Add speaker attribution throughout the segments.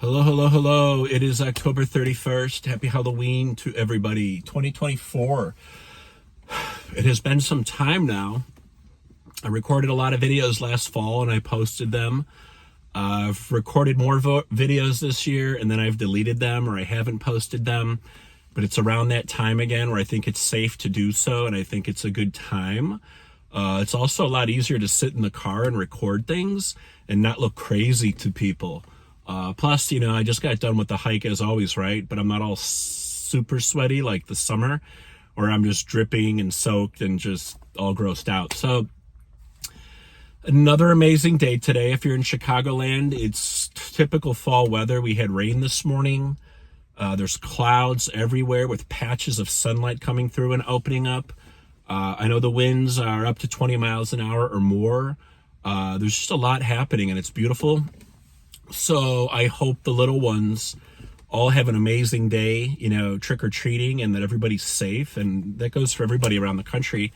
Speaker 1: Hello, hello, hello. It is October 31st. Happy Halloween to everybody. 2024. It has been some time now. I recorded a lot of videos last fall and I posted them. I've recorded more videos this year and then I've deleted them or I haven't posted them. But it's around that time again where I think it's safe to do so and I think it's a good time. It's also a lot easier to sit in the car and record things and not look crazy to people. Plus, I just got done with the hike as always, right? But I'm not all super sweaty like the summer, or I'm just dripping and soaked and just all grossed out. So another amazing day today. If you're in Chicagoland, it's typical fall weather. We had rain this morning. There's clouds everywhere with patches of sunlight coming through and opening up. I know the winds are up to 20 miles an hour or more. There's just a lot happening and it's beautiful. So I hope the little ones all have an amazing day, trick-or-treating, and that everybody's safe. And that goes for everybody around the country.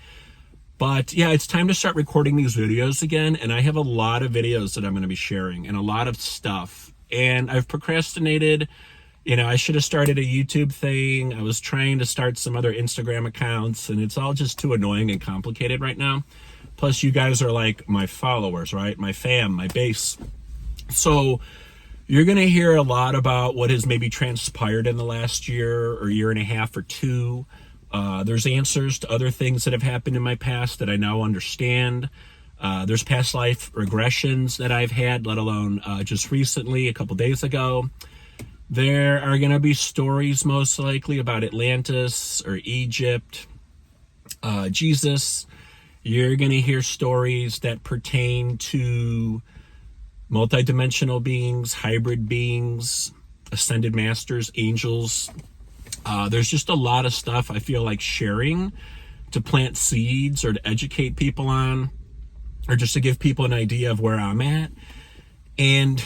Speaker 1: But yeah, it's time to start recording these videos again. And I have a lot of videos that I'm going to be sharing and a lot of stuff. And I've procrastinated. I should have started a YouTube thing. I was trying to start some other Instagram accounts, and it's all just too annoying and complicated right now. Plus, you guys are like my followers, right? My fam, my base. So you're going to hear a lot about what has maybe transpired in the last year or year and a half or two. There's answers to other things that have happened in my past that I now understand. There's past life regressions that I've had, let alone just recently, a couple days ago. There are going to be stories most likely about Atlantis or Egypt, Jesus. You're going to hear stories that pertain to multidimensional beings, hybrid beings, ascended masters, angels. There's just a lot of stuff I feel like sharing to plant seeds or to educate people on, or just to give people an idea of where I'm at. And,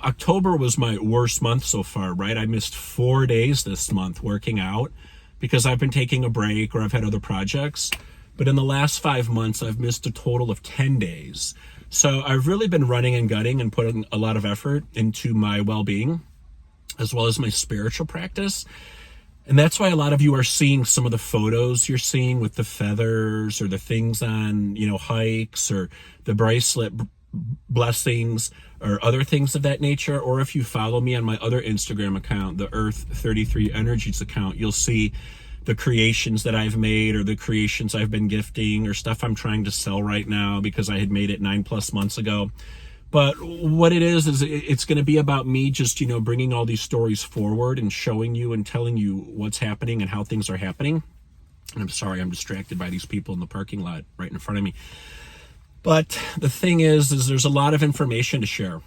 Speaker 1: October was my worst month so far, right? I missed 4 days this month working out because I've been taking a break or I've had other projects. But in the last 5 months, I've missed a total of 10 days. So I've really been running and gutting and putting a lot of effort into my well-being as well as my spiritual practice. And that's why a lot of you are seeing some of the photos you're seeing with the feathers or the things on, hikes or the bracelet blessings or other things of that nature. Or if you follow me on my other Instagram account, the Earth 33 Energies account, you'll see the creations that I've made or the creations I've been gifting or stuff I'm trying to sell right now because I had made it 9+ months ago. But what it is it's going to be about me just, bringing all these stories forward and showing you and telling you what's happening and how things are happening. And I'm sorry, I'm distracted by these people in the parking lot right in front of me. But the thing is there's a lot of information to share.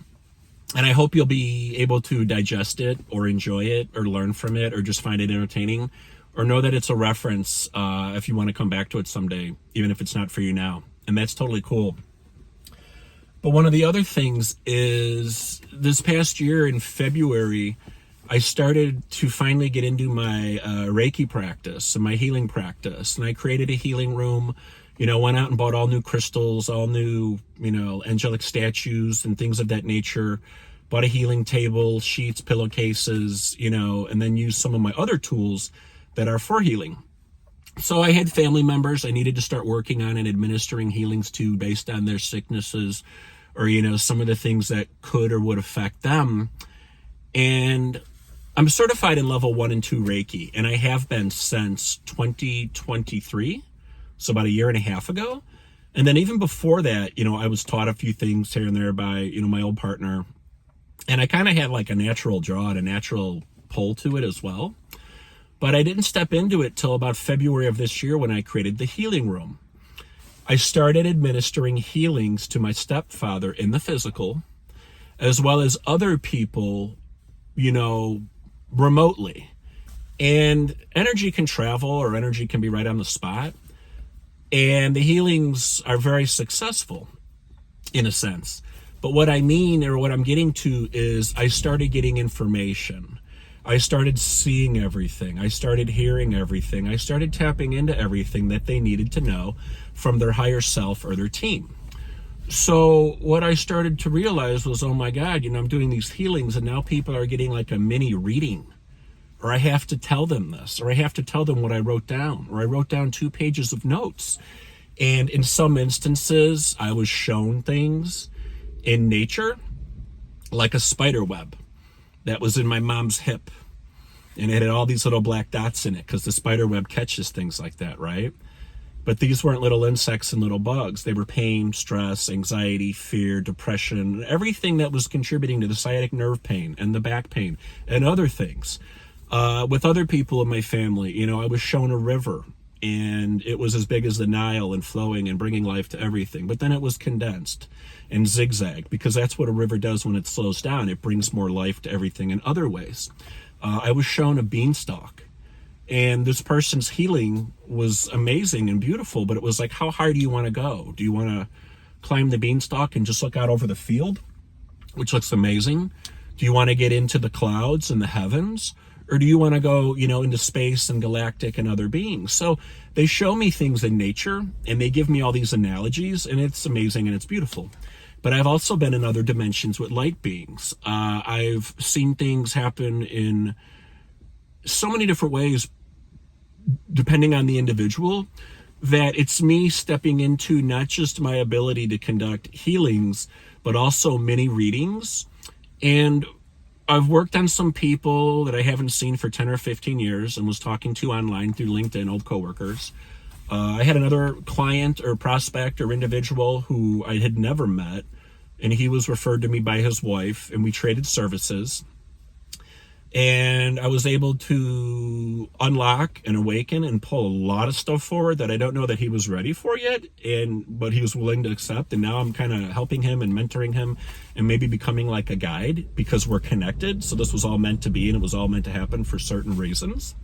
Speaker 1: And I hope you'll be able to digest it or enjoy it or learn from it or just find it entertaining or know that it's a reference if you want to come back to it someday, even if it's not for you now. And that's totally cool. But one of the other things is this past year in February, I started to finally get into my Reiki practice and my healing practice. And I created a healing room, went out and bought all new crystals, all new, angelic statues and things of that nature. Bought a healing table, sheets, pillowcases, and then used some of my other tools that are for healing. So I had family members I needed to start working on and administering healings to based on their sicknesses or, some of the things that could or would affect them. And I'm certified in level 1 and 2 Reiki, and I have been since 2023, so about a year and a half ago. And then even before that, I was taught a few things here and there by, my old partner. And I kind of had like a natural draw and a natural pull to it as well. But I didn't step into it till about February of this year when I created the healing room. I started administering healings to my stepfather in the physical, as well as other people, remotely. And energy can travel or energy can be right on the spot. And the healings are very successful in a sense. But what I mean or what I'm getting to is I started getting information. I started seeing everything. I started hearing everything. I started tapping into everything that they needed to know from their higher self or their team. So what I started to realize was, oh my God, I'm doing these healings and now people are getting like a mini reading, or I have to tell them this, or I have to tell them what I wrote down, or I wrote down 2 pages of notes. And in some instances, I was shown things in nature, like a spider web that was in my mom's hip. And it had all these little black dots in it because the spider web catches things like that, right? But these weren't little insects and little bugs. They were pain, stress, anxiety, fear, depression, everything that was contributing to the sciatic nerve pain and the back pain and other things. With other people in my family, I was shown a river and it was as big as the Nile and flowing and bringing life to everything. But then it was condensed and zigzagged because that's what a river does when it slows down. It brings more life to everything in other ways. I was shown a beanstalk. And this person's healing was amazing and beautiful, but it was like, how high do you want to go? Do you want to climb the beanstalk and just look out over the field, which looks amazing? Do you want to get into the clouds and the heavens? Or do you want to go, into space and galactic and other beings? So they show me things in nature and they give me all these analogies, and it's amazing and it's beautiful. But I've also been in other dimensions with light beings. I've seen things happen in so many different ways, depending on the individual, that it's me stepping into not just my ability to conduct healings, but also mini readings. And I've worked on some people that I haven't seen for 10 or 15 years and was talking to online through LinkedIn, old coworkers. I had another client or prospect or individual who I had never met, and he was referred to me by his wife, and we traded services. And I was able to unlock and awaken and pull a lot of stuff forward that I don't know that he was ready for yet, but he was willing to accept. And now I'm kind of helping him and mentoring him and maybe becoming like a guide because we're connected. So this was all meant to be, and it was all meant to happen for certain reasons.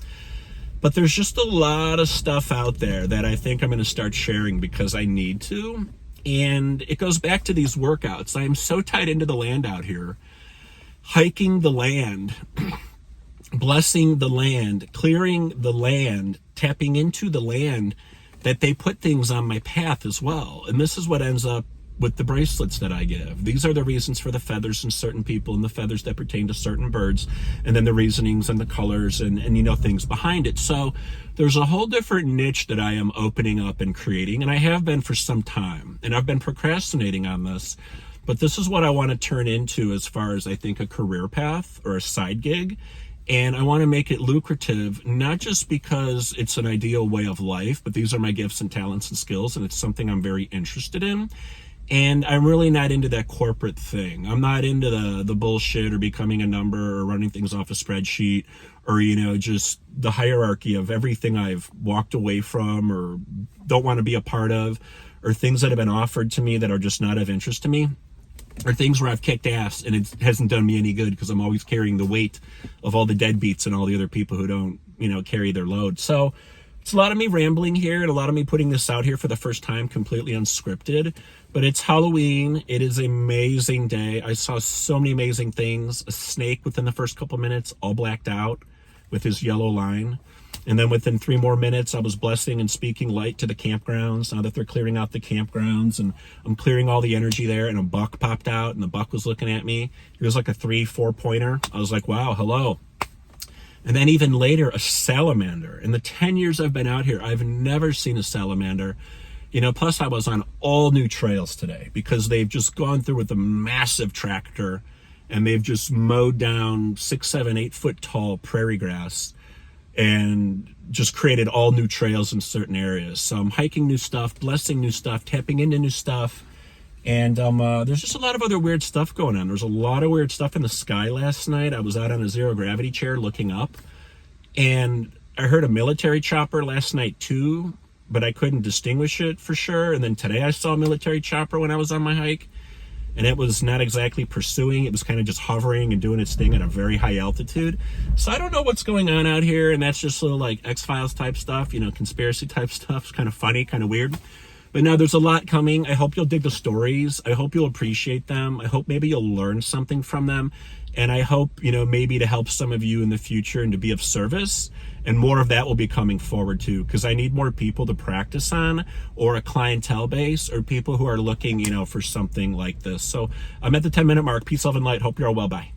Speaker 1: But there's just a lot of stuff out there that I think I'm going to start sharing because I need to. And it goes back to these workouts. I am so tied into the land out here. Hiking the land, blessing the land, clearing the land, tapping into the land, that they put things on my path as well. And this is what ends up with the bracelets that I give. These are the reasons for the feathers in certain people and the feathers that pertain to certain birds, and then the reasonings and the colors and things behind it. So there's a whole different niche that I am opening up and creating, and I have been for some time, and I've been procrastinating on this. But this is what I want to turn into as far as I think a career path or a side gig. And I want to make it lucrative, not just because it's an ideal way of life, but these are my gifts and talents and skills, and it's something I'm very interested in. And I'm really not into that corporate thing. I'm not into the bullshit or becoming a number or running things off a spreadsheet or, just the hierarchy of everything I've walked away from or don't want to be a part of, or things that have been offered to me that are just not of interest to me. Or things where I've kicked ass and it hasn't done me any good because I'm always carrying the weight of all the deadbeats and all the other people who don't, carry their load. So it's a lot of me rambling here and a lot of me putting this out here for the first time completely unscripted. But it's Halloween. It is an amazing day. I saw so many amazing things. A snake within the first couple minutes, all blacked out with his yellow line. And then within 3 more minutes, I was blessing and speaking light to the campgrounds. Now that they're clearing out the campgrounds and I'm clearing all the energy there, and a buck popped out and the buck was looking at me. He was like a 3-4 pointer. I was like, wow, hello. And then even later, a salamander. In the 10 years I've been out here, I've never seen a salamander. Plus I was on all new trails today because they've just gone through with a massive tractor and they've just mowed down 6, 7, 8 foot tall prairie grass and just created all new trails in certain areas. So I'm hiking new stuff, blessing new stuff, tapping into new stuff. And there's just a lot of other weird stuff going on. There's a lot of weird stuff in the sky last night. I was out on a zero gravity chair looking up, and I heard a military chopper last night too, but I couldn't distinguish it for sure. And then today I saw a military chopper when I was on my hike, and it was not exactly pursuing. It was kind of just hovering and doing its thing at a very high altitude. So I don't know what's going on out here, and that's just little like X-Files type stuff, conspiracy type stuff. It's kind of funny, kind of weird. But now there's a lot coming. I hope you'll dig the stories. I hope you'll appreciate them. I hope maybe you'll learn something from them. And I hope, maybe to help some of you in the future and to be of service. And more of that will be coming forward too, because I need more people to practice on, or a clientele base, or people who are looking, for something like this. So I'm at the 10-minute mark. Peace, love, and light. Hope you're all well. Bye.